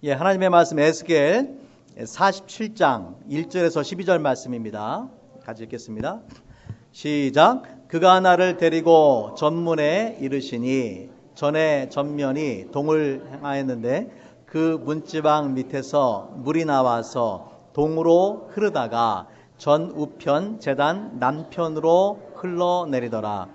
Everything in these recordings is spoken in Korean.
하나님의 말씀 에스겔 47장 1절에서 12절 말씀입니다. 같이 읽겠습니다. 시작. 그가 나를 데리고 전문에 이르시니 전에 전면이 동을 향하였는데 그 문지방 밑에서 물이 나와서 동으로 흐르다가 전 우편 제단 남편으로 흘러내리더라.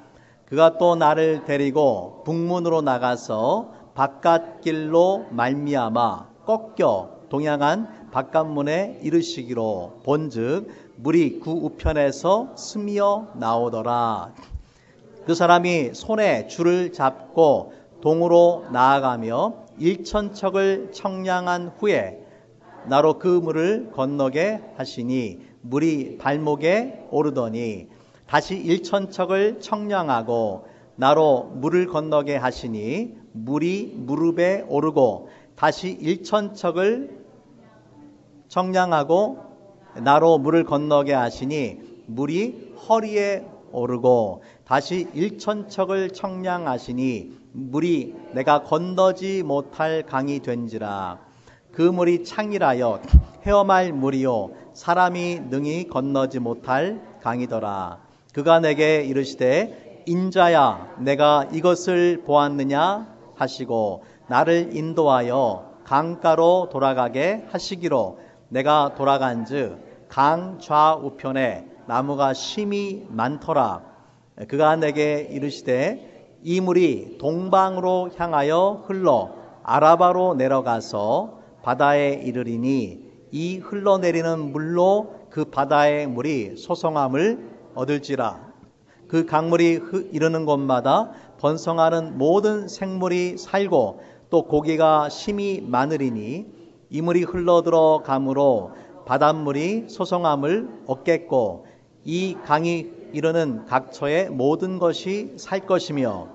그가 또 나를 데리고 북문으로 나가서 바깥길로 말미암아 꺾여 동양한 바깥문에 이르시기로 본즉 물이 그 우편에서 스며 나오더라. 그 사람이 손에 줄을 잡고 동으로 나아가며 1,000척을 청량한 후에 나로 그 물을 건너게 하시니 물이 발목에 오르더니 다시 1,000척을 청량하고 나로 물을 건너게 하시니 물이 무릎에 오르고 다시 1,000척을 청량하고 나로 물을 건너게 하시니 물이 허리에 오르고 다시 1,000척을 청량하시니 물이 내가 건너지 못할 강이 된지라. 그 물이 창이라여 헤엄할 물이요 사람이 능히 건너지 못할 강이더라. 그가 내게 이르시되 인자야 내가 이것을 보았느냐 하시고 나를 인도하여 강가로 돌아가게 하시기로 내가 돌아간즉 강 좌우편에 나무가 심이 많더라. 그가 내게 이르시되 이 물이 동방으로 향하여 흘러 아라바로 내려가서 바다에 이르리니 이 흘러내리는 물로 그 바다의 물이 소성함을 얻을지라. 그 강물이 이르는 곳마다 번성하는 모든 생물이 살고 또 고기가 심이 많으리니 이 물이 흘러들어 가므로 바닷물이 소성함을 얻겠고 이 강이 이르는 각처의 모든 것이 살 것이며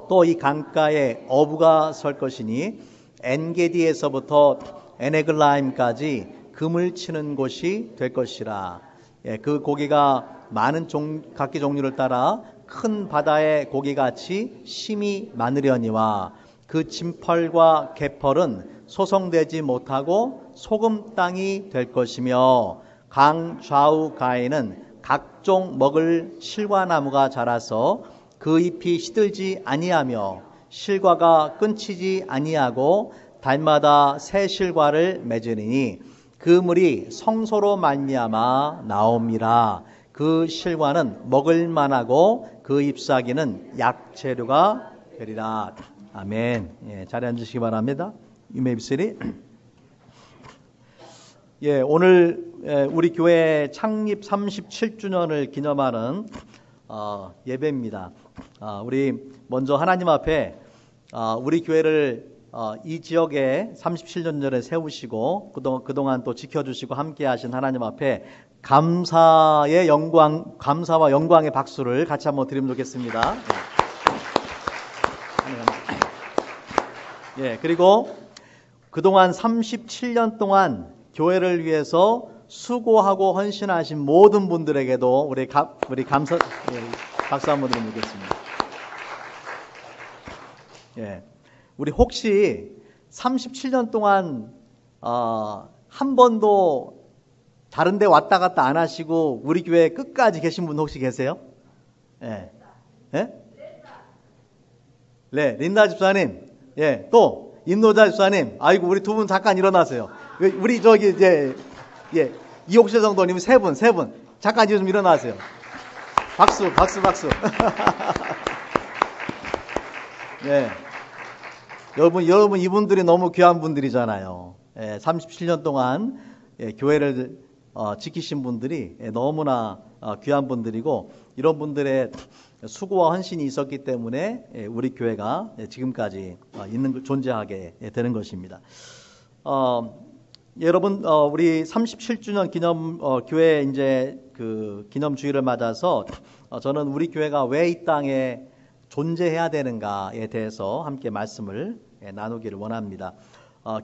또 이 강가에 어부가 설 것이니 엔게디에서부터 에네글라임까지 금을 치는 곳이 될 것이라. 그 고기가 많은 각기 종류를 따라 큰 바다의 고기같이 심이 많으려니와 그 진펄과 개펄은 소성되지 못하고 소금 땅이 될 것이며 강 좌우 가에는 각종 먹을 실과나무가 자라서 그 잎이 시들지 아니하며 실과가 끊치지 아니하고 달마다 새 실과를 맺으리니 그 물이 성소로 말미암아 나옴이라. 그 실과는 먹을 만하고 그 잎사귀는 약재료가 되리라. 아멘. 자리에 앉으시기 바랍니다. You may be seated. 오늘 우리 교회 창립 37주년을 기념하는 예배입니다. 우리 먼저 하나님 앞에 우리 교회를 이 지역에 37년 전에 세우시고 그동안 또 지켜주시고 함께하신 하나님 앞에 감사와 영광의 박수를 같이 한번 드리면 좋겠습니다. 그리고 그동안 37년 교회를 위해서 수고하고 헌신하신 모든 분들에게도 우리 박수 한번 드리면 좋겠습니다. 우리 혹시 37년 동안 한 번도 다른 데 왔다 갔다 안 하시고 우리 교회 끝까지 계신 분 혹시 계세요? 린다 집사님. 또 임노자 집사님. 아이고 우리 두 분 잠깐 일어나세요. 우리 저기 이옥실 성도님 세 분. 잠깐 좀 일어나세요. 박수. 여러분 이분들이 너무 귀한 분들이잖아요. 37년 동안 교회를 지키신 분들이 너무나 귀한 분들이고 이런 분들의 수고와 헌신이 있었기 때문에 우리 교회가 지금까지 존재하게 되는 것입니다. 여러분 우리 37주년 기념 교회 이제 그 기념 주일을 맞아서 저는 우리 교회가 왜 이 땅에 존재해야 되는가에 대해서 함께 말씀을 나누기를 원합니다.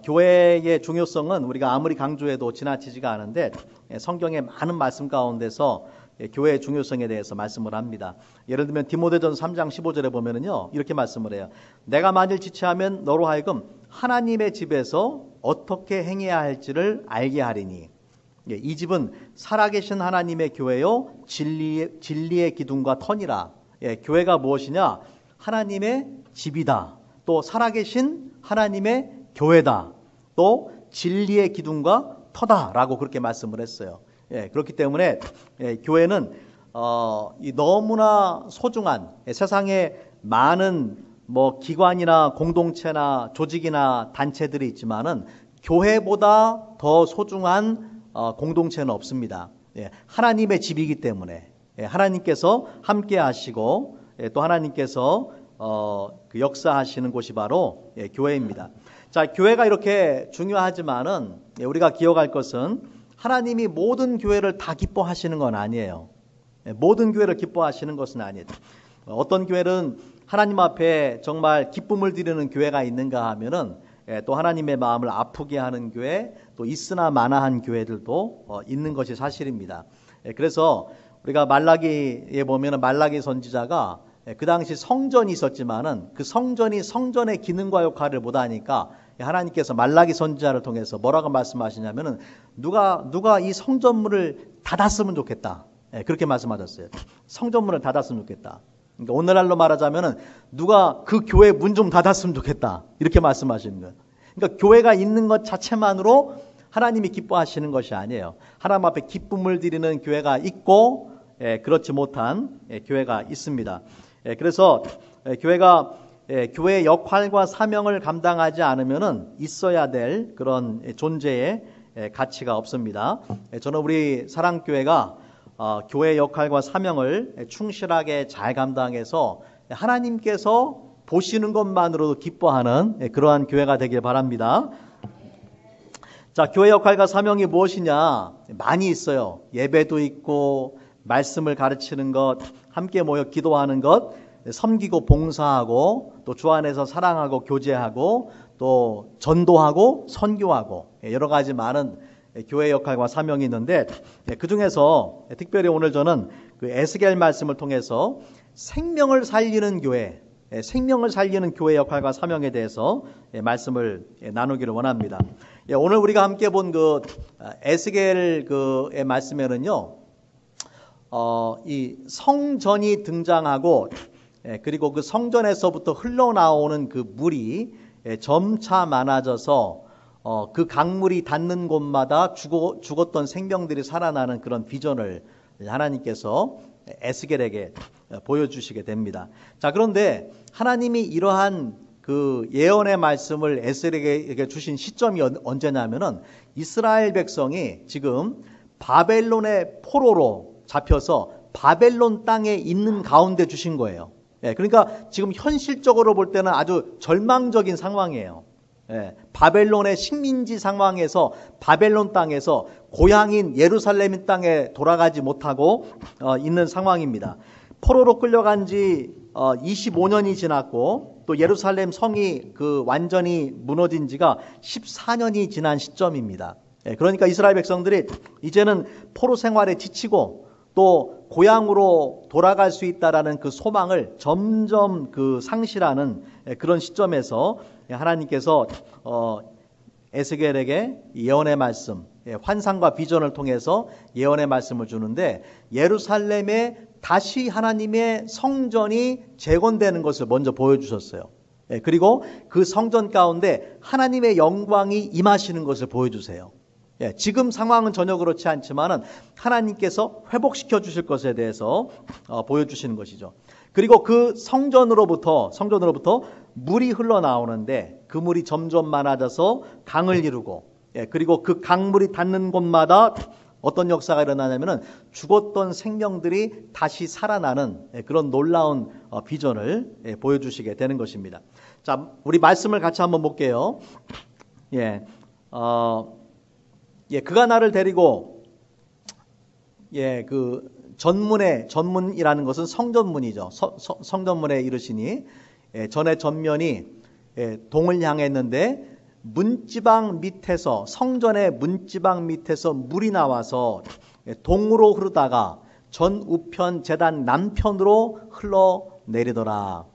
교회의 중요성은 우리가 아무리 강조해도 지나치지가 않은데 성경의 많은 말씀 가운데서 교회의 중요성에 대해서 말씀을 합니다. 예를 들면 디모데전서 3장 15절에 보면은요 이렇게 말씀을 해요. 내가 만일 지체하면 너로 하여금 하나님의 집에서 어떻게 행해야 할지를 알게 하리니. 이 집은 살아계신 하나님의 교회요 진리의 기둥과 터니라. 교회가 무엇이냐? 하나님의 집이다. 또 살아계신 하나님의 교회다. 또 진리의 기둥과 터다라고 그렇게 말씀을 했어요. 그렇기 때문에 교회는 너무나 소중한 세상에 많은 기관이나 공동체나 조직이나 단체들이 있지만은 교회보다 더 소중한 공동체는 없습니다. 하나님의 집이기 때문에 하나님께서 함께 하시고 또 하나님께서 그 역사하시는 곳이 바로 교회입니다. 자, 교회가 이렇게 중요하지만은 우리가 기억할 것은 하나님이 모든 교회를 다 기뻐하시는 건 아니에요. 모든 교회를 기뻐하시는 것은 아니에요. 어떤 교회는 하나님 앞에 정말 기쁨을 드리는 교회가 있는가 하면은 또 하나님의 마음을 아프게 하는 교회, 또 있으나 마나한 교회들도 있는 것이 사실입니다. 그래서 우리가 말라기에 보면은 말라기 선지자가 그 당시 성전이 있었지만은 그 성전이 성전의 기능과 역할을 못하니까 하나님께서 말라기 선지자를 통해서 뭐라고 말씀하시냐면은 누가 이 성전문을 닫았으면 좋겠다. 그렇게 말씀하셨어요. 성전문을 닫았으면 좋겠다. 그러니까 오늘날로 말하자면은 누가 그 교회 문 좀 닫았으면 좋겠다. 이렇게 말씀하시는 거예요. 그러니까 교회가 있는 것 자체만으로 하나님이 기뻐하시는 것이 아니에요. 하나님 앞에 기쁨을 드리는 교회가 있고 그렇지 못한 교회가 있습니다. 그래서 교회가 교회의 역할과 사명을 감당하지 않으면은 있어야 될 그런 존재의 가치가 없습니다. 저는 우리 사랑교회가 교회 역할과 사명을 충실하게 잘 감당해서 하나님께서 보시는 것만으로도 기뻐하는 그러한 교회가 되길 바랍니다. 자, 교회 역할과 사명이 무엇이냐? 많이 있어요. 예배도 있고, 말씀을 가르치는 것, 함께 모여 기도하는 것, 섬기고 봉사하고, 또 주 안에서 사랑하고 교제하고, 또 전도하고 선교하고, 여러 가지 많은 교회 역할과 사명이 있는데, 그 중에서 특별히 오늘 저는 그 에스겔 말씀을 통해서 생명을 살리는 교회, 생명을 살리는 교회 역할과 사명에 대해서 말씀을 나누기를 원합니다. 오늘 우리가 함께 본 그 에스겔의 말씀에는요, 이 성전이 등장하고 그리고 그 성전에서부터 흘러나오는 그 물이 점차 많아져서 그 강물이 닿는 곳마다 죽었던 생명들이 살아나는 그런 비전을 하나님께서 에스겔에게 보여주시게 됩니다. 자, 그런데 하나님이 이러한 그 예언의 말씀을 에스겔에게 주신 시점이 언제냐면은 이스라엘 백성이 지금 바벨론의 포로로 잡혀서 바벨론 땅에 있는 가운데 주신 거예요. 그러니까 지금 현실적으로 볼 때는 아주 절망적인 상황이에요. 바벨론의 식민지 상황에서 바벨론 땅에서 고향인 예루살렘 땅에 돌아가지 못하고 있는 상황입니다. 포로로 끌려간 지 25년이 지났고 또 예루살렘 성이 그 완전히 무너진 지가 14년이 지난 시점입니다. 그러니까 이스라엘 백성들이 이제는 포로 생활에 지치고 또 고향으로 돌아갈 수 있다라는 그 소망을 점점 그 상실하는 그런 시점에서 하나님께서 에스겔에게 예언의 말씀, 환상과 비전을 통해서 예언의 말씀을 주는데 예루살렘에 다시 하나님의 성전이 재건되는 것을 먼저 보여주셨어요. 그리고 그 성전 가운데 하나님의 영광이 임하시는 것을 보여주세요. 지금 상황은 전혀 그렇지 않지만은 하나님께서 회복시켜 주실 것에 대해서 보여주시는 것이죠. 그리고 그 성전으로부터 물이 흘러나오는데 그 물이 점점 많아져서 강을 이루고 그리고 그 강물이 닿는 곳마다 어떤 역사가 일어나냐면은 죽었던 생명들이 다시 살아나는 그런 놀라운 비전을 보여주시게 되는 것입니다. 자, 우리 말씀을 같이 한번 볼게요. 그가 나를 데리고 그 전문이라는 것은 성전문이죠. 성전문에 이르시니 전에 전면이 동을 향했는데 문지방 밑에서 성전의 문지방 밑에서 물이 나와서 동으로 흐르다가 전 우편 제단 남편으로 흘러내리더라.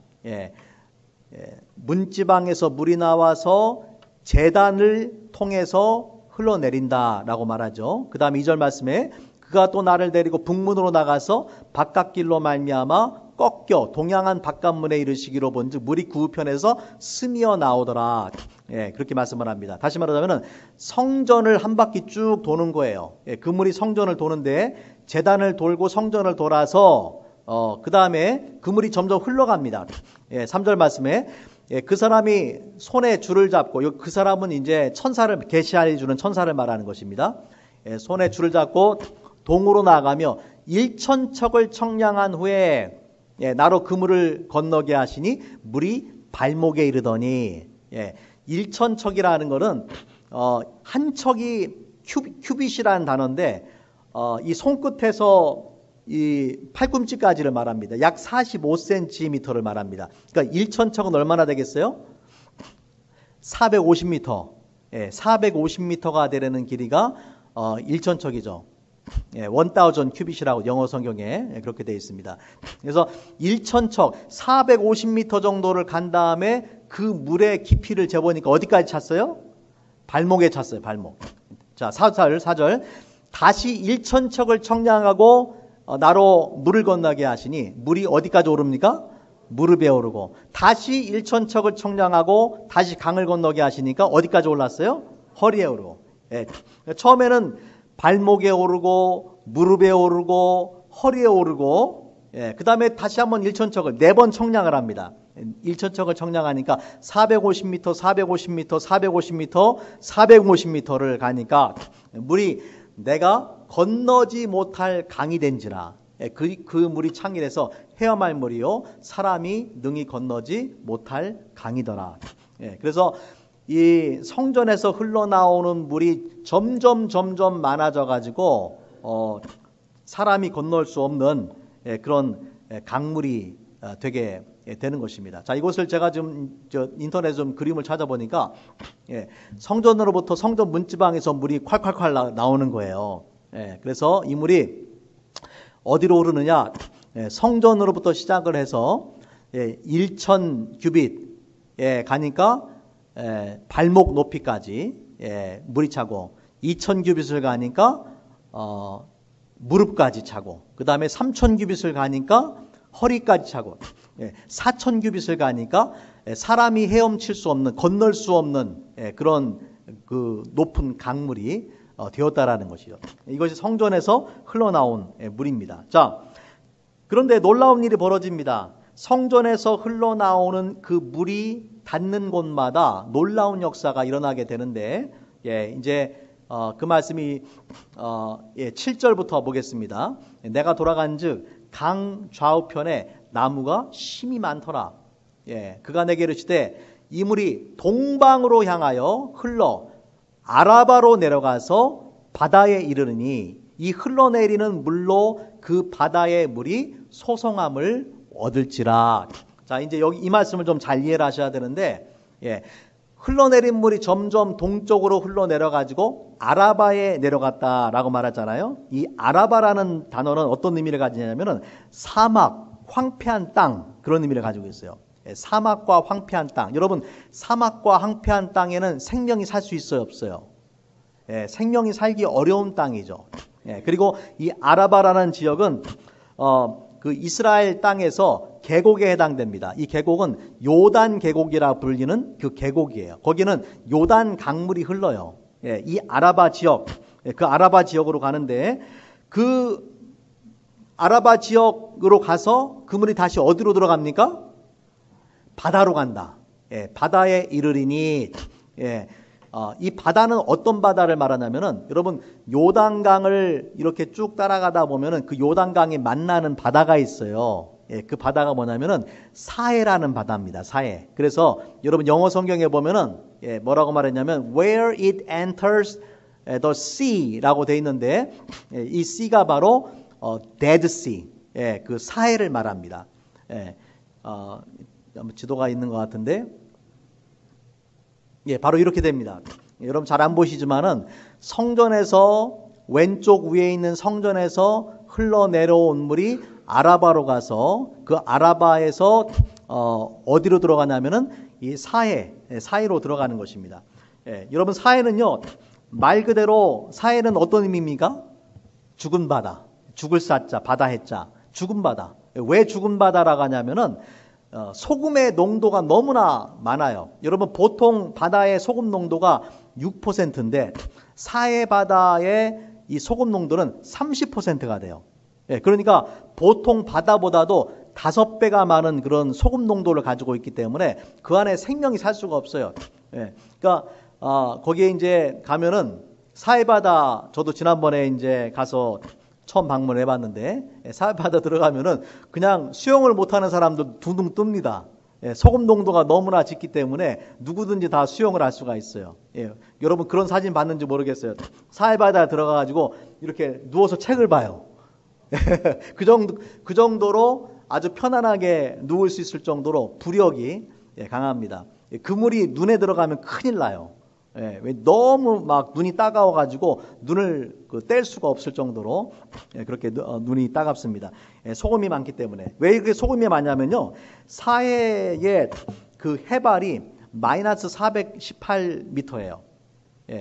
문지방에서 물이 나와서 제단을 통해서 흘러내린다라고 말하죠. 그 다음에 2절 말씀에 그가 또 나를 데리고 북문으로 나가서 바깥길로 말미암아 꺾여 동양한 바깥문에 이르시기로 본즉 물이 그 우편에서 스미어 나오더라. 예, 그렇게 말씀을 합니다. 다시 말하자면 성전을 한 바퀴 쭉 도는 거예요. 예, 그 물이 성전을 도는데 제단을 돌고 성전을 돌아서 그 다음에 그 물이 점점 흘러갑니다. 예, 3절 말씀에 예, 그 사람이 손에 줄을 잡고 그 사람은 이제 천사를 계시해 주는 천사를 말하는 것입니다. 예, 손에 줄을 잡고 동으로 나아가며 1,000척을 청량한 후에 예, 나로 그 물을 건너게 하시니 물이 발목에 이르더니 예, 1,000척이라는 것은 한 척이 큐빗이라는 단어인데 이 손끝에서 이 팔꿈치까지를 말합니다. 약 45cm를 말합니다. 그러니까 1,000척은 얼마나 되겠어요? 450m. 예, 450m가 되려는 길이가 1,000척이죠. 예, 1,000 큐빗이라고 영어 성경에 그렇게 되어 있습니다. 그래서 1,000척 450m 정도를 간 다음에 그 물의 깊이를 재보니까 어디까지 찼어요? 발목에 찼어요. 발목. 자, 4절 다시 1,000척을 청량하고 나로 물을 건너게 하시니 물이 어디까지 오릅니까? 무릎에 오르고 다시 1,000척을 청량하고 다시 강을 건너게 하시니까 어디까지 올랐어요? 허리에 오르고. 예, 처음에는 발목에 오르고 무릎에 오르고 허리에 오르고 예, 그 다음에 다시 한번 1,000척을 4번 청량을 합니다. 1,000척을 청량하니까 450m, 450m, 450m, 450m를 가니까 물이 내가 건너지 못할 강이 된지라. 예, 그 물이 창일해서 헤엄할 물이요 사람이 능히 건너지 못할 강이더라. 예, 그래서 이 성전에서 흘러나오는 물이 점점 많아져 가지고 사람이 건널 수 없는 그런 강물이 되게 되는 것입니다. 자, 이것을 제가 좀 인터넷 좀 그림을 찾아보니까 성전으로부터 성전 문지방에서 물이 콸콸콸 나오는 거예요. 그래서 이 물이 어디로 흐르느냐? 성전으로부터 시작을 해서 1,000 규빗 가니까 발목 높이까지 물이 차고 2,000 규빗을 가니까 무릎까지 차고 그 다음에 3,000 규빗을 가니까 허리까지 차고 4,000 규빗을 가니까 사람이 헤엄칠 수 없는 건널 수 없는 그런 그 높은 강물이 되었다라는 것이죠. 이것이 성전에서 흘러나온 물입니다. 자, 그런데 놀라운 일이 벌어집니다. 성전에서 흘러나오는 그 물이 닿는 곳마다 놀라운 역사가 일어나게 되는데, 이제 그 말씀이 7절부터 보겠습니다. 내가 돌아간즉 강 좌우편에 나무가 심이 많더라. 그가 내게 이르시되 이 물이 동방으로 향하여 흘러 아라바로 내려가서 바다에 이르르니 이 흘러내리는 물로 그 바다의 물이 소성함을 얻을지라. 자, 이제 여기 이 말씀을 좀 잘 이해를 하셔야 되는데, 흘러내린 물이 점점 동쪽으로 흘러내려가지고 아라바에 내려갔다라고 말하잖아요. 이 아라바라는 단어는 어떤 의미를 가지냐면은 사막, 황폐한 땅, 그런 의미를 가지고 있어요. 사막과 황폐한 땅. 여러분, 사막과 황폐한 땅에는 생명이 살 수 있어요, 없어요? 생명이 살기 어려운 땅이죠. 그리고 이 아라바라는 지역은 그 이스라엘 땅에서 계곡에 해당됩니다. 이 계곡은 요단 계곡이라 불리는 그 계곡이에요. 거기는 요단 강물이 흘러요. 이 아라바 지역, 그 아라바 지역으로 가는데 그 아라바 지역으로 가서 그 물이 다시 어디로 들어갑니까? 바다로 간다. 바다에 이르리니, 이 바다는 어떤 바다를 말하냐면은 여러분 요단강을 이렇게 쭉 따라가다 보면은 그 요단강이 만나는 바다가 있어요. 그 바다가 뭐냐면은 사해라는 바다입니다. 사해. 그래서 여러분 영어 성경에 보면은 뭐라고 말했냐면 where it enters the sea라고 돼 있는데 이 sea가 바로 Dead Sea, 그 사해를 말합니다. 지도가 있는 것 같은데, 바로 이렇게 됩니다. 여러분 잘 안 보시지만은 성전에서 왼쪽 위에 있는 성전에서 흘러내려온 물이 아라바로 가서 그 아라바에서 어디로 들어가냐면은 이 사해로 들어가는 것입니다. 여러분 사해는요, 말 그대로 사해는 어떤 의미입니까? 죽은 바다, 죽을 사자, 바다 해자, 죽은 바다. 왜 죽은 바다라고 하냐면은 소금의 농도가 너무나 많아요. 여러분 보통 바다의 소금 농도가 6%인데 사해 바다의 이 소금 농도는 30%가 돼요. 그러니까 보통 바다보다도 5배가 많은 그런 소금 농도를 가지고 있기 때문에 그 안에 생명이 살 수가 없어요. 그러니까 거기에 이제 가면은 사해 바다, 저도 지난번에 이제 가서 처음 방문해 봤는데 사해 바다 들어가면은 그냥 수영을 못하는 사람도 둥둥 뜹니다. 소금 농도가 너무나 짙기 때문에 누구든지 다 수영을 할 수가 있어요. 여러분 그런 사진 봤는지 모르겠어요. 사해 바다에 들어가가지고 이렇게 누워서 책을 봐요. 그 정도로 아주 편안하게 누울 수 있을 정도로 부력이 강합니다. 그 물이 눈에 들어가면 큰일 나요. 너무 막 눈이 따가워가지고 눈을 뗄 수가 없을 정도로 그렇게 눈이 따갑습니다. 소금이 많기 때문에. 왜 이렇게 소금이 많냐면요, 사해의 그 해발이 마이너스 418m예요.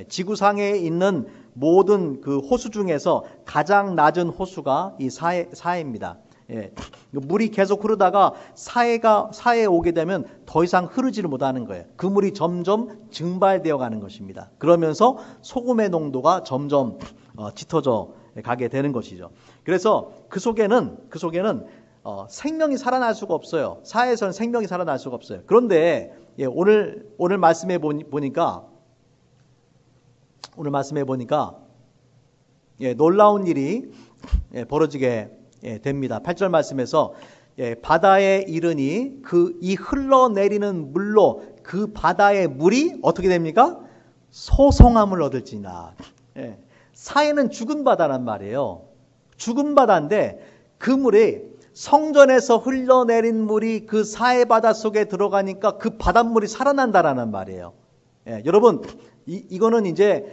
지구상에 있는 모든 그 호수 중에서 가장 낮은 호수가 이 사해입니다. 물이 계속 흐르다가 사해에 오게 되면 더 이상 흐르지를 못하는 거예요. 그 물이 점점 증발되어 가는 것입니다. 그러면서 소금의 농도가 점점 짙어져 가게 되는 것이죠. 그래서 그 속에는 생명이 살아날 수가 없어요. 사해에서는 생명이 살아날 수가 없어요. 그런데 오늘 말씀해 보니까 놀라운 일이 벌어지게 됩니다. 8절 말씀에서 바다에 이르니 이 흘러내리는 물로 그 바다의 물이 어떻게 됩니까? 소성함을 얻을지나. 사해는 죽은 바다란 말이에요. 죽은 바다인데 그 물이 성전에서 흘러내린 물이 그 사해 바다 속에 들어가니까 그 바닷물이 살아난다라는 말이에요. 여러분 이거는 이제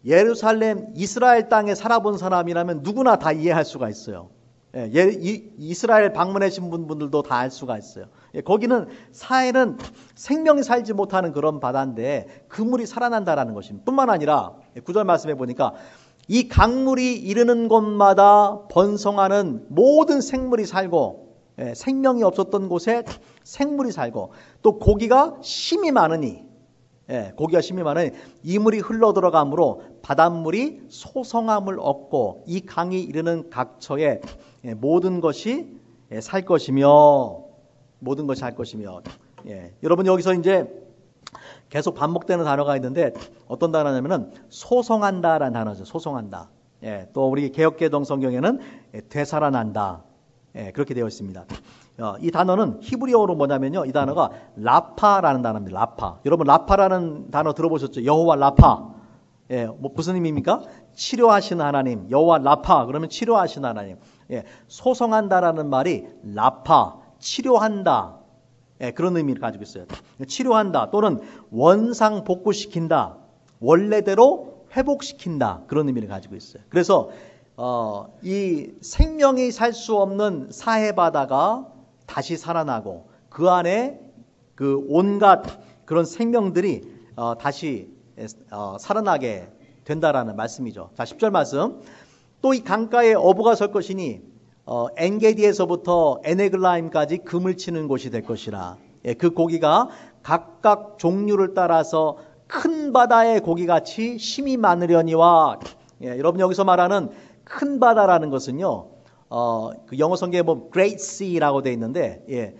예루살렘 이스라엘 땅에 살아본 사람이라면 누구나 다 이해할 수가 있어요. 이스라엘 방문하신 분들도 다 알 수가 있어요. 거기는 사해는 생명이 살지 못하는 그런 바다인데 그 물이 살아난다라는 것입니다. 뿐만 아니라 9절 말씀해 보니까 이 강물이 이르는 곳마다 번성하는 모든 생물이 살고, 생명이 없었던 곳에 생물이 살고, 또 고기가 심이 많으니 이 물이 흘러 들어가므로 바닷물이 소성함을 얻고 이 강이 이르는 각처에 모든 것이 살 것이며. 여러분 여기서 이제 계속 반복되는 단어가 있는데 어떤 단어냐면은 소성한다라는 단어죠. 소성한다. 또 우리 개역개정 성경에는 되살아난다. 그렇게 되어 있습니다. 이 단어는 히브리어로 뭐냐면요, 이 단어가 라파라는 단어입니다. 라파. 여러분 라파라는 단어 들어보셨죠? 여호와 라파. 무슨 의미입니까? 치료하시는 하나님. 여호와 라파 그러면 치료하시는 하나님. 소성한다라는 말이 라파, 치료한다. 그런 의미를 가지고 있어요. 치료한다 또는 원상 복구시킨다, 원래대로 회복시킨다, 그런 의미를 가지고 있어요. 그래서 이 생명이 살 수 없는 사해 바다가 다시 살아나고 그 안에 그 온갖 그런 생명들이 다시 살아나게 된다라는 말씀이죠. 자, 10절 말씀. 또 이 강가에 어부가 설 것이니 엔게디에서부터 에네글라임까지 금을 치는 곳이 될 것이라. 그 고기가 각각 종류를 따라서 큰 바다의 고기같이 힘이 많으려니와. 여러분 여기서 말하는 큰 바다라는 것은요, 그 영어 성경에 보면 Great Sea라고 되어 있는데,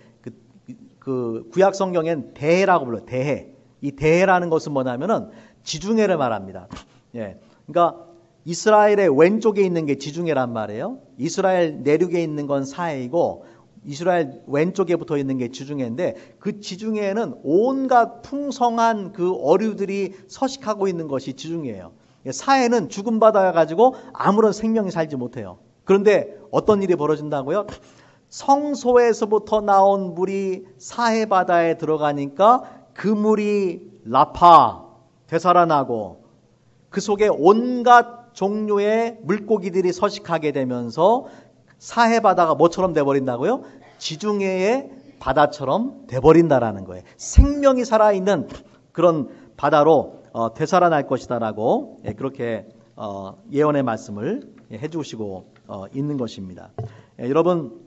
그 구약 성경엔 대해라고 불러요. 대해. 이 대해라는 것은 뭐냐면은 지중해를 말합니다. 그러니까 이스라엘의 왼쪽에 있는 게 지중해란 말이에요. 이스라엘 내륙에 있는 건 사해이고 이스라엘 왼쪽에 붙어 있는 게 지중해인데, 그 지중해에는 온갖 풍성한 그 어류들이 서식하고 있는 것이 지중해예요. 사해는 죽은 바다여 가지고 아무런 생명이 살지 못해요. 그런데 어떤 일이 벌어진다고요? 성소에서부터 나온 물이 사해 바다에 들어가니까 그 물이 라파, 되살아나고 그 속에 온갖 종류의 물고기들이 서식하게 되면서 사해 바다가 뭐처럼 돼버린다고요? 지중해의 바다처럼 돼버린다라는 거예요. 생명이 살아있는 그런 바다로 되살아날 것이다라고 그렇게 예언의 말씀을 해주시고 있는 것입니다. 여러분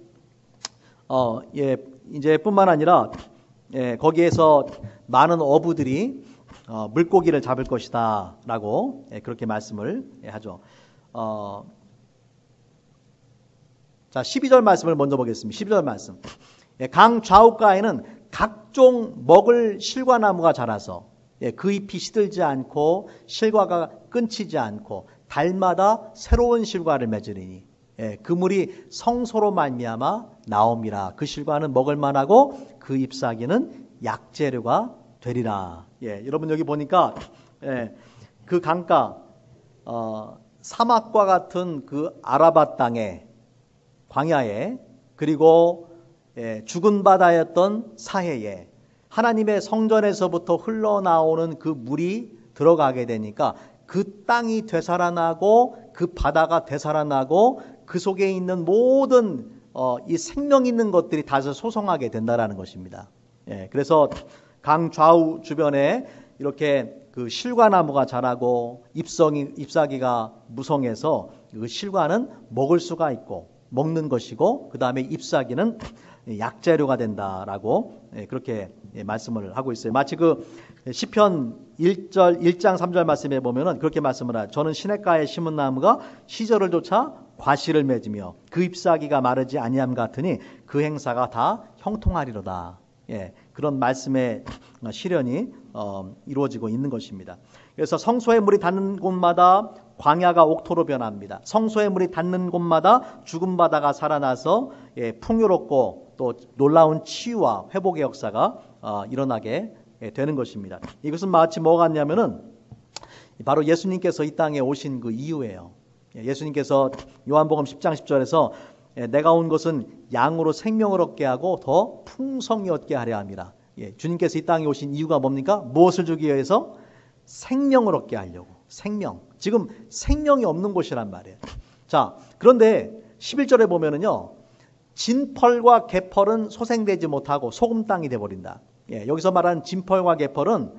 이제 뿐만 아니라 거기에서 많은 어부들이 물고기를 잡을 것이다라고 그렇게 말씀을 하죠. 자, 12절 말씀을 먼저 보겠습니다. 12절 말씀. 강 좌우가에는 각종 먹을 실과나무가 자라서 그 잎이 시들지 않고 실과가 끊치지 않고 달마다 새로운 실과를 맺으리니 그 물이 성소로 말미암아 나옴이라. 그 실과는 먹을 만하고 그 잎사귀는 약재료가 되리라. 여러분 여기 보니까 그 강가 사막과 같은 그 아라바 땅에 광야에 그리고 죽은 바다였던 사해에 하나님의 성전에서부터 흘러나오는 그 물이 들어가게 되니까 그 땅이 되살아나고 그 바다가 되살아나고 그 속에 있는 모든 이 생명 있는 것들이 다시 소성하게 된다라는 것입니다. 그래서 강 좌우 주변에 이렇게 그 실과나무가 자라고 잎사귀가 무성해서 그 실과는 먹을 수가 있고 먹는 것이고 그 다음에 잎사귀는 약재료가 된다라고 그렇게 말씀을 하고 있어요. 마치 그 시편 1장 3절 말씀에 보면은 그렇게 말씀을 하죠. 저는 시냇가에 심은 나무가 시절을 쫓아 과실을 맺으며 그 잎사귀가 마르지 아니함 같으니 그 행사가 다 형통하리로다. 그런 말씀의 실현이 이루어지고 있는 것입니다. 그래서 성소의 물이 닿는 곳마다 광야가 옥토로 변합니다. 성소의 물이 닿는 곳마다 죽은 바다가 살아나서 풍요롭고 또 놀라운 치유와 회복의 역사가 일어나게 되는 것입니다. 이것은 마치 뭐가 같냐면은 바로 예수님께서 이 땅에 오신 그 이유예요. 예수님께서 요한복음 10장 10절에서 내가 온 것은 양으로 생명을 얻게 하고 더 풍성히 얻게 하려 함이라. 주님께서 이 땅에 오신 이유가 뭡니까? 무엇을 주기 위해서? 생명을 얻게 하려고. 생명. 지금 생명이 없는 곳이란 말이에요. 자, 그런데 11절에 보면은요. 진펄과 개펄은 소생되지 못하고 소금 땅이 되어버린다. 여기서 말하는 진펄과 개펄은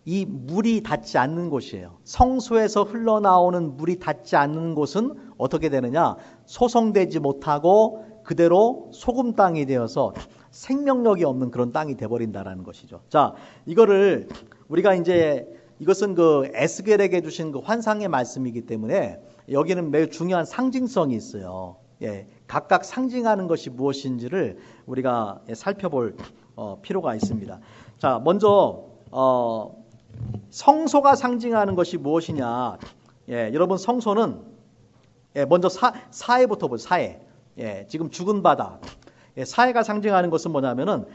이 물이 닿지 않는 곳이에요. 성소에서 흘러나오는 물이 닿지 않는 곳은 어떻게 되느냐? 소성되지 못하고 그대로 소금 땅이 되어서 생명력이 없는 그런 땅이 되어버린다라는 것이죠. 자, 이거를 우리가 이제 이것은 그 에스겔에게 주신 그 환상의 말씀이기 때문에 여기는 매우 중요한 상징성이 있어요. 각각 상징하는 것이 무엇인지를 우리가 살펴볼 필요가 있습니다. 자, 먼저 성소가 상징하는 것이 무엇이냐? 여러분 성소는 먼저 사해부터 보죠. 사해. 지금 죽은 바다. 사해가 상징하는 것은 뭐냐면은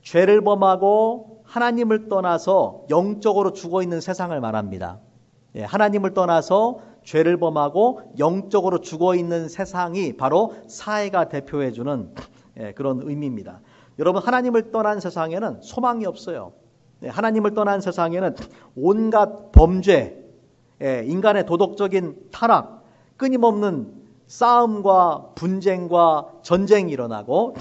죄를 범하고 하나님을 떠나서 영적으로 죽어 있는 세상을 말합니다. 하나님을 떠나서 죄를 범하고 영적으로 죽어 있는 세상이 바로 사해가 대표해 주는 그런 의미입니다. 여러분 하나님을 떠난 세상에는 소망이 없어요. 하나님을 떠난 세상에는 온갖 범죄, 인간의 도덕적인 타락, 끊임없는 싸움과 분쟁과 전쟁이 일어나고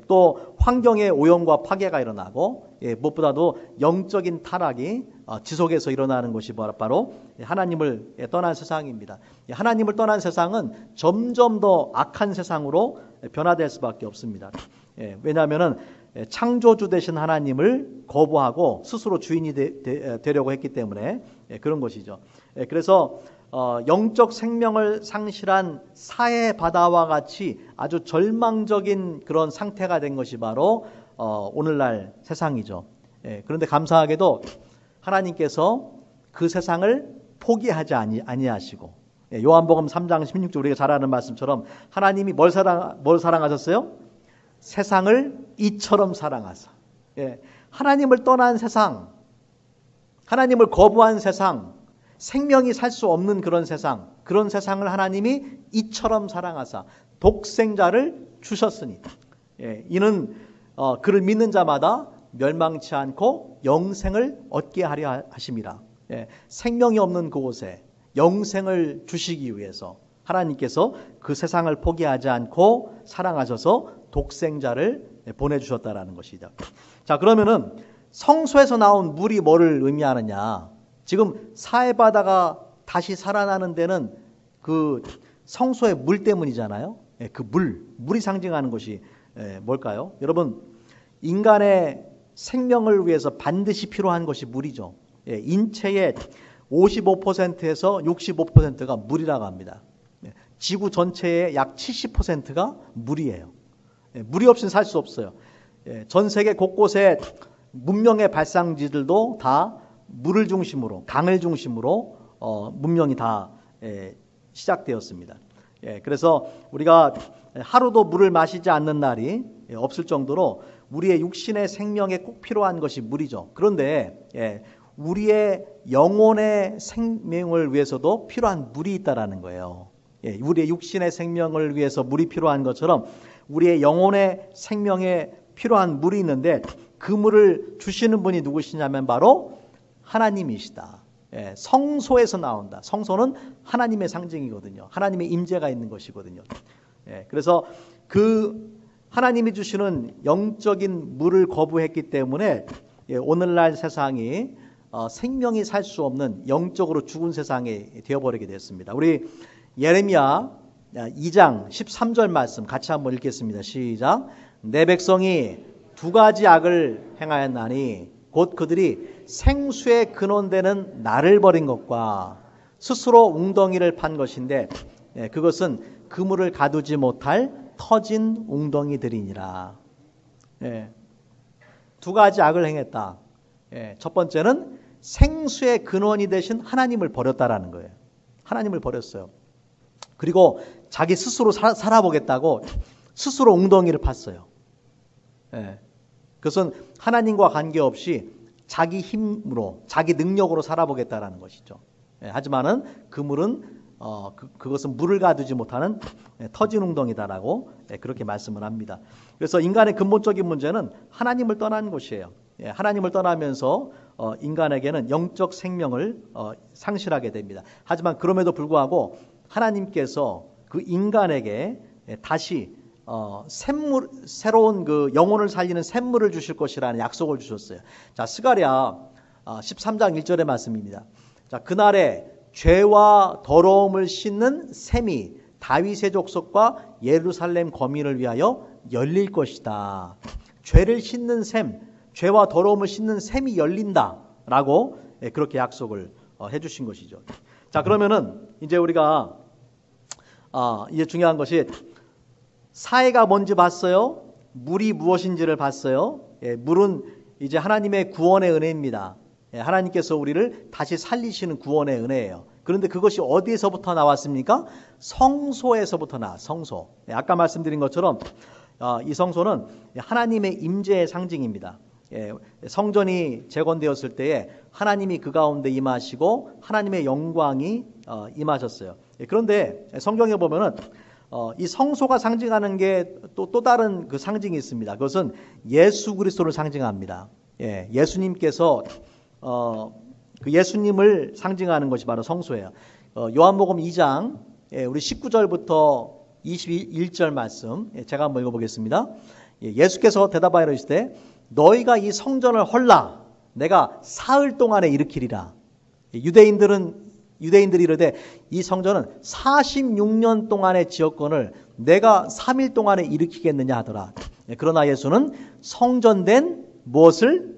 또 환경의 오염과 파괴가 일어나고 무엇보다도 영적인 타락이 지속해서 일어나는 것이 바로 하나님을 떠난 세상입니다. 하나님을 떠난 세상은 점점 더 악한 세상으로 변화될 수밖에 없습니다. 왜냐하면 창조주 되신 하나님을 거부하고 스스로 주인이 되려고 했기 때문에 그런 것이죠. 그래서 영적 생명을 상실한 사해 바다와 같이 아주 절망적인 그런 상태가 된 것이 바로 오늘날 세상이죠. 그런데 감사하게도 하나님께서 그 세상을 포기하지 아니하시고 요한복음 3장 16절 우리가 잘 아는 말씀처럼 하나님이 뭘 사랑하셨어요? 세상을 이처럼 사랑하사. 하나님을 떠난 세상, 하나님을 거부한 세상, 생명이 살 수 없는 그런 세상을 하나님이 이처럼 사랑하사 독생자를 주셨으니 이는 그를 믿는 자마다 멸망치 않고 영생을 얻게 하려 하심이라. 생명이 없는 그곳에 영생을 주시기 위해서 하나님께서 그 세상을 포기하지 않고 사랑하셔서 독생자를 보내주셨다라는 것이죠. 자, 그러면은 성소에서 나온 물이 뭐를 의미하느냐? 지금 사해바다가 다시 살아나는 데는 그 성소의 물 때문이잖아요. 그 물이 상징하는 것이 뭘까요? 여러분, 인간의 생명을 위해서 반드시 필요한 것이 물이죠. 인체의 55%에서 65%가 물이라고 합니다. 지구 전체의 약 70%가 물이에요. 물이 없이는 살 수 없어요. 전 세계 곳곳에 문명의 발상지들도 다 물을 중심으로, 강을 중심으로 문명이 다 시작되었습니다. 그래서 우리가 하루도 물을 마시지 않는 날이 없을 정도로 우리의 육신의 생명에 꼭 필요한 것이 물이죠. 그런데 우리의 영혼의 생명을 위해서도 필요한 물이 있다라는 거예요. 우리의 육신의 생명을 위해서 물이 필요한 것처럼 우리의 영혼의 생명에 필요한 물이 있는데 그 물을 주시는 분이 누구시냐면 바로 하나님이시다. 성소에서 나온다. 성소는 하나님의 상징이거든요. 하나님의 임재가 있는 것이거든요. 그래서 그 하나님이 주시는 영적인 물을 거부했기 때문에 오늘날 세상이 생명이 살 수 없는 영적으로 죽은 세상이 되어버리게 됐습니다. 우리 예레미야 2장 13절 말씀 같이 한번 읽겠습니다. 시작. 내 백성이 두 가지 악을 행하였나니 곧 그들이 생수의 근원되는 나를 버린 것과 스스로 웅덩이를 판 것인데 그것은 그물을 가두지 못할 터진 웅덩이들이니라. 두 가지 악을 행했다. 첫 번째는 생수의 근원이 되신 하나님을 버렸다라는 거예요. 하나님을 버렸어요. 그리고 자기 스스로 살아보겠다고 스스로 웅덩이를 팠어요. 그것은 하나님과 관계없이 자기 힘으로, 자기 능력으로 살아보겠다라는 것이죠. 하지만은 그물은 그것은 물을 가두지 못하는 터진 웅덩이다라고 그렇게 말씀을 합니다. 그래서 인간의 근본적인 문제는 하나님을 떠난 것이에요. 하나님을 떠나면서 인간에게는 영적 생명을 상실하게 됩니다. 하지만 그럼에도 불구하고 하나님께서 그 인간에게 다시 새로운 그 영혼을 살리는 샘물을 주실 것이라는 약속을 주셨어요. 자, 스가랴 13장 1절의 말씀입니다. 자, 그날에 죄와 더러움을 씻는 샘이 다윗의 족속과 예루살렘 거민을 위하여 열릴 것이다. 죄를 씻는 샘, 죄와 더러움을 씻는 샘이 열린다라고 그렇게 약속을 해주신 것이죠. 자, 그러면은 이제 우리가 이제 중요한 것이 사해가 뭔지 봤어요. 물이 무엇인지를 봤어요. 물은 이제 하나님의 구원의 은혜입니다. 하나님께서 우리를 다시 살리시는 구원의 은혜예요. 그런데 그것이 어디에서부터 나왔습니까? 성소에서부터 성소. 아까 말씀드린 것처럼 이 성소는 하나님의 임재의 상징입니다. 성전이 재건되었을 때에 하나님이 그 가운데 임하시고 하나님의 영광이 임하셨어요. 그런데 성경에 보면은 이 성소가 상징하는 게 또 다른 그 상징이 있습니다. 그것은 예수 그리스도를 상징합니다. 예수님께서 그 예수님을 상징하는 것이 바로 성소예요. 요한복음 2장 우리 19절부터 21절 말씀 제가 한번 읽어보겠습니다. 예수께서 대답하여 이르시되 너희가 이 성전을 헐라 내가 사흘 동안에 일으키리라. 유대인들이 이르되 이 성전은 46년 동안의 지었건을 내가 3일 동안에 일으키겠느냐 하더라. 그러나 예수는 성전된 무엇을?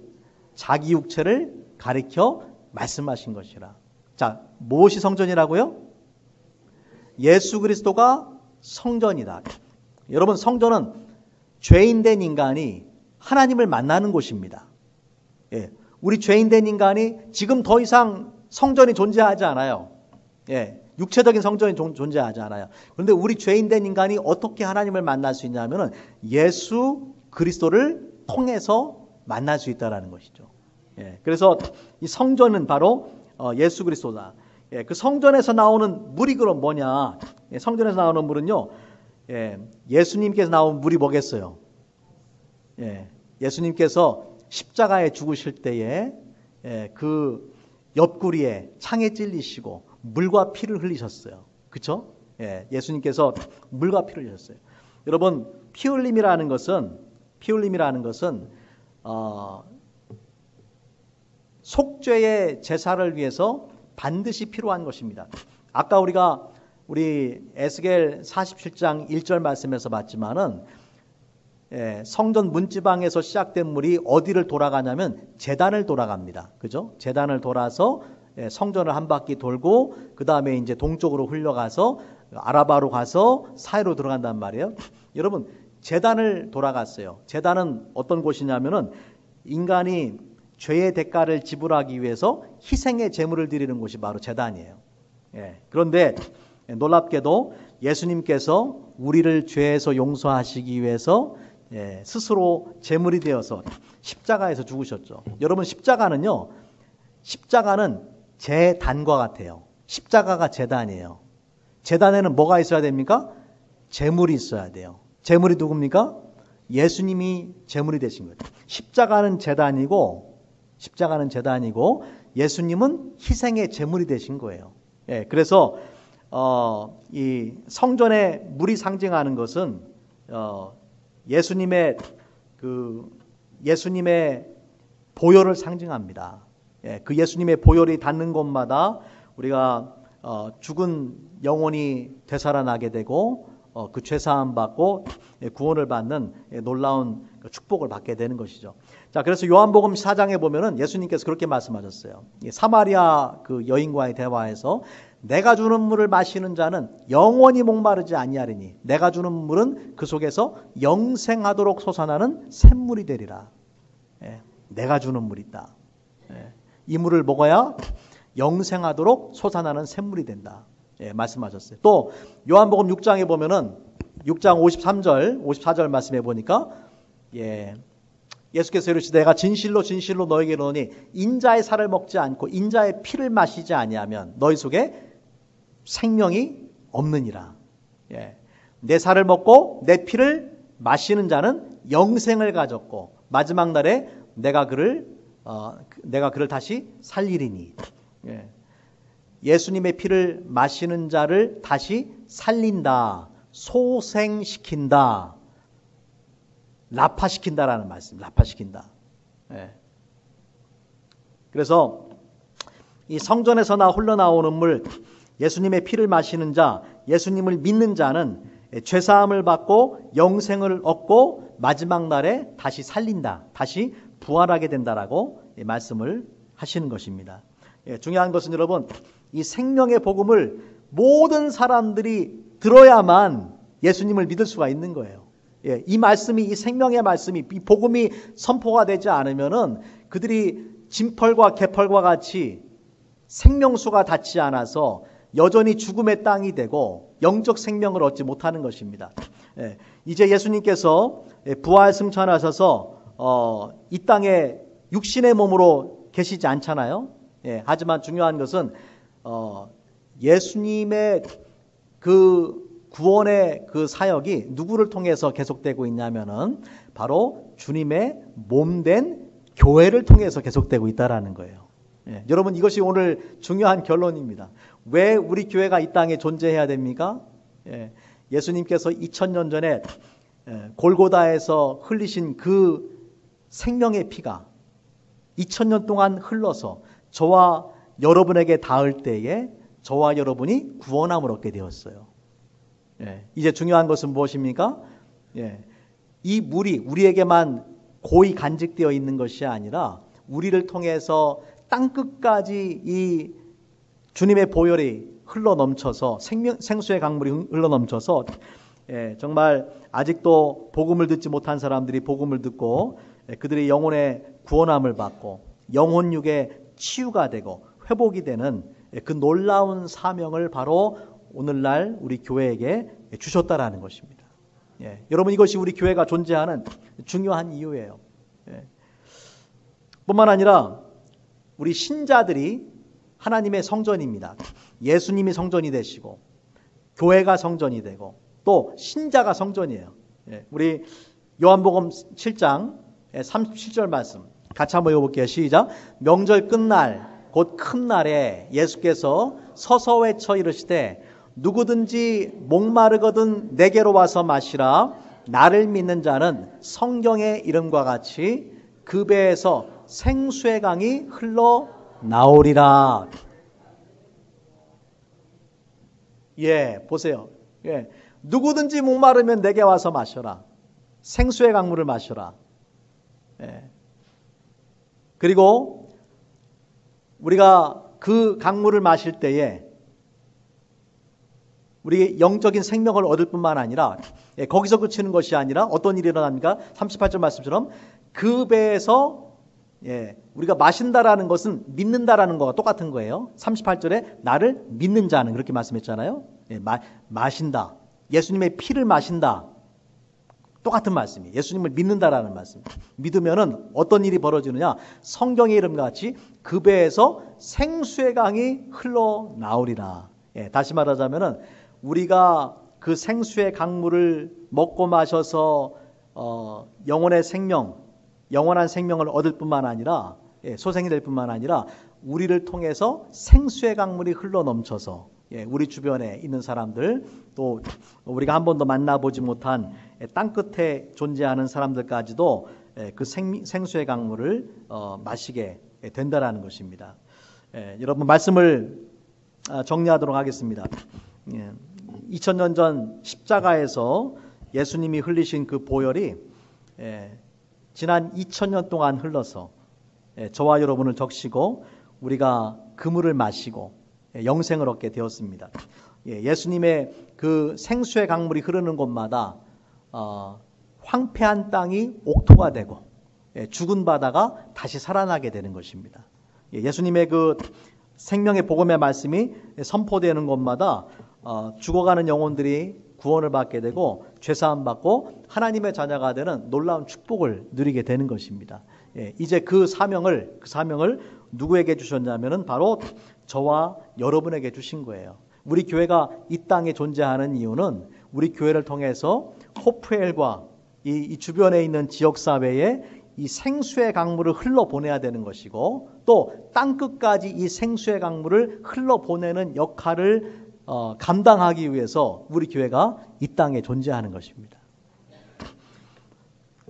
자기 육체를 가리켜 말씀하신 것이라. 자, 무엇이 성전이라고요? 예수 그리스도가 성전이다. 여러분, 성전은 죄인된 인간이 하나님을 만나는 곳입니다. 우리 죄인된 인간이 지금 더 이상 성전이 존재하지 않아요. 육체적인 성전이 존재하지 않아요. 그런데 우리 죄인된 인간이 어떻게 하나님을 만날 수 있냐면은 예수 그리스도를 통해서 만날 수 있다라는 것이죠. 그래서 이 성전은 바로 예수 그리스도다. 그 성전에서 나오는 물이 그럼 뭐냐? 성전에서 나오는 물은요, 예수님께서 나온 물이 뭐겠어요? 예수님께서 십자가에 죽으실 때에 그 옆구리에 창에 찔리시고 물과 피를 흘리셨어요. 그렇죠? 예수님께서 물과 피를 흘리셨어요. 여러분, 피 흘림이라는 것은 속죄의 제사를 위해서 반드시 필요한 것입니다. 아까 우리 에스겔 47장 1절 말씀에서 봤지만은 성전 문지방에서 시작된 물이 어디를 돌아가냐면 제단을 돌아갑니다. 그죠? 제단을 돌아서 성전을 한 바퀴 돌고 그 다음에 이제 동쪽으로 흘러가서 아라바로 가서 사이로 들어간단 말이에요. 여러분, 제단을 돌아갔어요. 제단은 어떤 곳이냐면은 인간이 죄의 대가를 지불하기 위해서 희생의 제물을 드리는 곳이 바로 제단이에요. 그런데 놀랍게도 예수님께서 우리를 죄에서 용서하시기 위해서 스스로 제물이 되어서 십자가에서 죽으셨죠. 여러분, 십자가는 제단과 같아요. 십자가가 제단이에요. 제단에는 뭐가 있어야 됩니까? 제물이 있어야 돼요. 제물이 누굽니까? 예수님이 제물이 되신 거예요. 십자가는 제단이고 예수님은 희생의 제물이 되신 거예요. 그래서 이 성전의 물이 상징하는 것은 예수님의 보혈을 상징합니다. 그 예수님의 보혈이 닿는 곳마다 우리가 죽은 영혼이 되살아나게 되고 그 죄사함 받고 구원을 받는 놀라운 축복을 받게 되는 것이죠. 자, 그래서 요한복음 4장에 보면은 예수님께서 그렇게 말씀하셨어요. 사마리아 그 여인과의 대화에서 내가 주는 물을 마시는 자는 영원히 목마르지 아니하리니 내가 주는 물은 그 속에서 영생하도록 솟아나는 샘물이 되리라. 내가 주는 물이 있다. 이 물을 먹어야 영생하도록 솟아나는 샘물이 된다. 말씀하셨어요. 또 요한복음 6장에 보면은 6장 54절 말씀해 보니까 예수께서 이르시되 내가 진실로 진실로 너에게 이르노니 인자의 살을 먹지 않고 인자의 피를 마시지 아니하면 너희 속에 생명이 없느니라. 내 살을 먹고 내 피를 마시는 자는 영생을 가졌고 마지막 날에 내가 그를 다시 살리리니. 예수님의 피를 마시는 자를 다시 살린다, 소생시킨다, 라파시킨다라는 말씀. 라파시킨다. 그래서 이 성전에서나 흘러나오는 물, 예수님의 피를 마시는 자, 예수님을 믿는 자는 죄사함을 받고 영생을 얻고 마지막 날에 다시 살린다, 다시 부활하게 된다라고 말씀을 하시는 것입니다. 중요한 것은 여러분, 이 생명의 복음을 모든 사람들이 들어야만 예수님을 믿을 수가 있는 거예요. 이 말씀이, 이 생명의 말씀이, 이 복음이 선포가 되지 않으면은 그들이 진펄과 개펄과 같이 생명수가 닿지 않아서 여전히 죽음의 땅이 되고 영적 생명을 얻지 못하는 것입니다. 이제 예수님께서 부활 승천하셔서 이 땅에 육신의 몸으로 계시지 않잖아요. 하지만 중요한 것은 예수님의 그 구원의 그 사역이 누구를 통해서 계속되고 있냐면은 바로 주님의 몸된 교회를 통해서 계속되고 있다라는 거예요. 여러분, 이것이 오늘 중요한 결론입니다. 왜 우리 교회가 이 땅에 존재해야 됩니까? 예수님께서 2000년 전에 골고다에서 흘리신 그 생명의 피가 2000년 동안 흘러서 저와 여러분에게 닿을 때에 저와 여러분이 구원함을 얻게 되었어요. 이제 중요한 것은 무엇입니까? 이 물이 우리에게만 고이 간직되어 있는 것이 아니라 우리를 통해서 땅끝까지 이 주님의 보혈이 흘러넘쳐서 생수의 강물이 흘러넘쳐서 정말 아직도 복음을 듣지 못한 사람들이 복음을 듣고 그들의 영혼의 구원함을 받고 영혼육의 치유가 되고 회복이 되는 그 놀라운 사명을 바로 오늘날 우리 교회에게 주셨다라는 것입니다. 여러분, 이것이 우리 교회가 존재하는 중요한 이유예요. 뿐만 아니라 우리 신자들이 하나님의 성전입니다. 예수님이 성전이 되시고 교회가 성전이 되고 또 신자가 성전이에요. 우리 요한복음 7장 37절 말씀 같이 한번 읽어볼게요. 시작. 명절 끝날 곧 큰 날에 예수께서 서서 외쳐 이르시되 누구든지 목마르거든 내게로 와서 마시라. 나를 믿는 자는 성경의 이름과 같이 그 배에서 생수의 강이 흘러 나오리라. 예, 보세요. 예, 누구든지 목마르면 내게 와서 마셔라. 생수의 강물을 마셔라. 예. 그리고 우리가 그 강물을 마실 때에 우리 영적인 생명을 얻을 뿐만 아니라 거기서 그치는 것이 아니라 어떤 일이 일어납니까? 38절 말씀처럼 그 배에서 우리가 마신다라는 것은 믿는다라는 거와 똑같은 거예요. 38절에 나를 믿는 자는 그렇게 말씀했잖아요. 마신다. 예수님의 피를 마신다. 똑같은 말씀이에요. 예수님을 믿는다라는 말씀. 믿으면은 어떤 일이 벌어지느냐? 성경의 이름과 같이 그 배에서 생수의 강이 흘러나오리라. 다시 말하자면은 우리가 그 생수의 강물을 먹고 마셔서 영원한 생명을 얻을 뿐만 아니라 소생이 될 뿐만 아니라 우리를 통해서 생수의 강물이 흘러넘쳐서 우리 주변에 있는 사람들 또 우리가 한 번도 만나보지 못한 땅끝에 존재하는 사람들까지도 그 생수의 강물을 마시게 된다라는 것입니다. 여러분 말씀을 정리하도록 하겠습니다. 2000년 전 십자가에서 예수님이 흘리신 그 보혈이 지난 2000년 동안 흘러서 저와 여러분을 적시고 우리가 그 물을 마시고 영생을 얻게 되었습니다. 예수님의 그 생수의 강물이 흐르는 곳마다 황폐한 땅이 옥토가 되고 죽은 바다가 다시 살아나게 되는 것입니다. 예수님의 그 생명의 복음의 말씀이 선포되는 곳마다 죽어가는 영혼들이 구원을 받게 되고 죄사함 받고 하나님의 자녀가 되는 놀라운 축복을 누리게 되는 것입니다. 이제 그 사명을 누구에게 주셨냐면은 바로 저와 여러분에게 주신 거예요. 우리 교회가 이 땅에 존재하는 이유는 우리 교회를 통해서 호프엘과 이 주변에 있는 지역 사회에 이 생수의 강물을 흘러보내야 되는 것이고 또 땅끝까지 이 생수의 강물을 흘러보내는 역할을 감당하기 위해서 우리 교회가 이 땅에 존재하는 것입니다.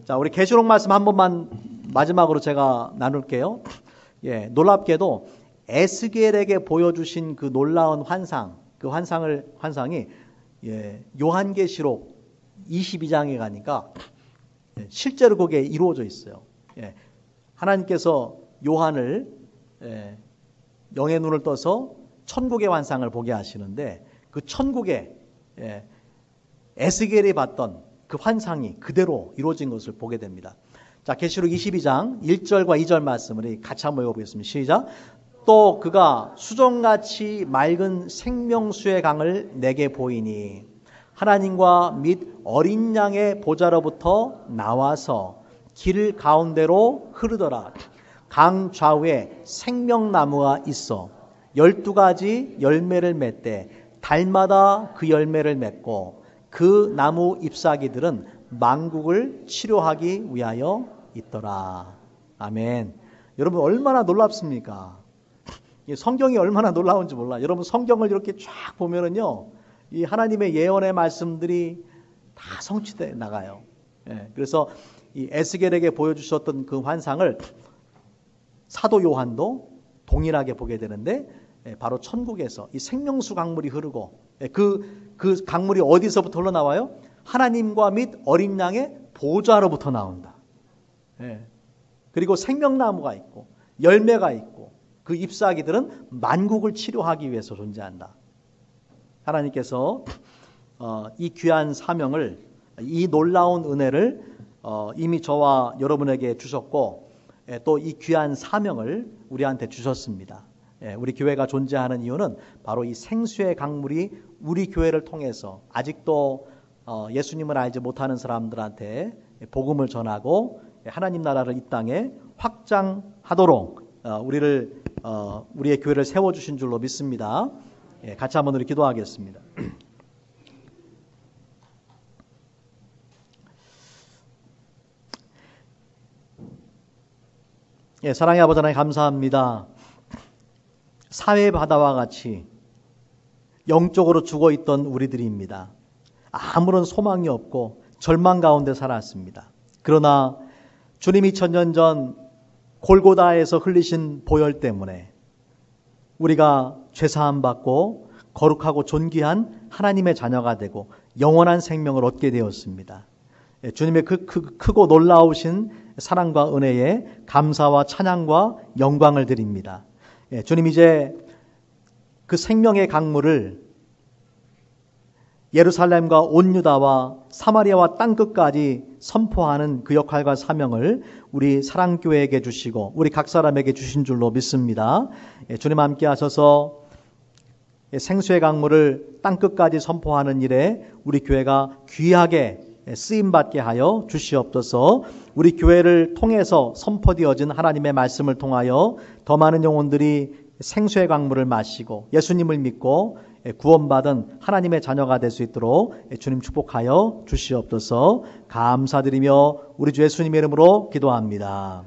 자, 우리 계시록 말씀 한 번만 마지막으로 제가 나눌게요. 놀랍게도 에스겔에게 보여주신 그 놀라운 환상, 그 환상이 요한계시록 22장에 가니까 실제로 그게 이루어져 있어요. 하나님께서 요한을 영의 눈을 떠서 천국의 환상을 보게 하시는데 그 천국에 에스겔이 봤던 그 환상이 그대로 이루어진 것을 보게 됩니다. 자, 계시록 22장 1절과 2절 말씀을 같이 한번 읽어보겠습니다. 시작. 또 그가 수정같이 맑은 생명수의 강을 내게 보이니 하나님과 및 어린 양의 보좌로부터 나와서 길 가운데로 흐르더라. 강 좌우에 생명나무가 있어 12가지 열매를 맺되 달마다 그 열매를 맺고 그 나무 잎사귀들은 만국을 치료하기 위하여 있더라. 아멘. 여러분 얼마나 놀랍습니까? 성경이 얼마나 놀라운지 몰라. 여러분 성경을 이렇게 쫙 보면은요, 이 하나님의 예언의 말씀들이 다 성취돼 나가요. 그래서 이 에스겔에게 보여주셨던 그 환상을 사도 요한도 동일하게 보게 되는데 바로 천국에서 이 생명수 강물이 흐르고 그 강물이 어디서부터 흘러나와요? 하나님과 및 어린 양의 보좌로부터 나온다. 그리고 생명나무가 있고 열매가 있고 그 잎사귀들은 만국을 치료하기 위해서 존재한다. 하나님께서 이 귀한 사명을, 이 놀라운 은혜를 이미 저와 여러분에게 주셨고 또 이 귀한 사명을 우리한테 주셨습니다. 우리 교회가 존재하는 이유는 바로 이 생수의 강물이 우리 교회를 통해서 아직도 예수님을 알지 못하는 사람들한테 복음을 전하고 하나님 나라를 이 땅에 확장하도록 우리의 교회를 세워주신 줄로 믿습니다. 같이 한번 우리 기도하겠습니다. 사랑의 아버지 하나님 감사합니다. 사회 바다와 같이 영적으로 죽어있던 우리들입니다. 아무런 소망이 없고 절망 가운데 살았습니다. 그러나 주님이 2000년 전 골고다에서 흘리신 보혈 때문에 우리가 죄사함 받고 거룩하고 존귀한 하나님의 자녀가 되고 영원한 생명을 얻게 되었습니다. 주님의 그 크고 놀라우신 사랑과 은혜에 감사와 찬양과 영광을 드립니다. 주님 이제 그 생명의 강물을 예루살렘과 온 유다와 사마리아와 땅끝까지 선포하는 그 역할과 사명을 우리 사랑교회에게 주시고 우리 각 사람에게 주신 줄로 믿습니다. 주님 함께 하셔서 생수의 강물을 땅끝까지 선포하는 일에 우리 교회가 귀하게 쓰임받게 하여 주시옵소서. 우리 교회를 통해서 선포되어진 하나님의 말씀을 통하여 더 많은 영혼들이 생수의 강물을 마시고 예수님을 믿고 구원받은 하나님의 자녀가 될 수 있도록 주님 축복하여 주시옵소서. 감사드리며 우리 주 예수님의 이름으로 기도합니다.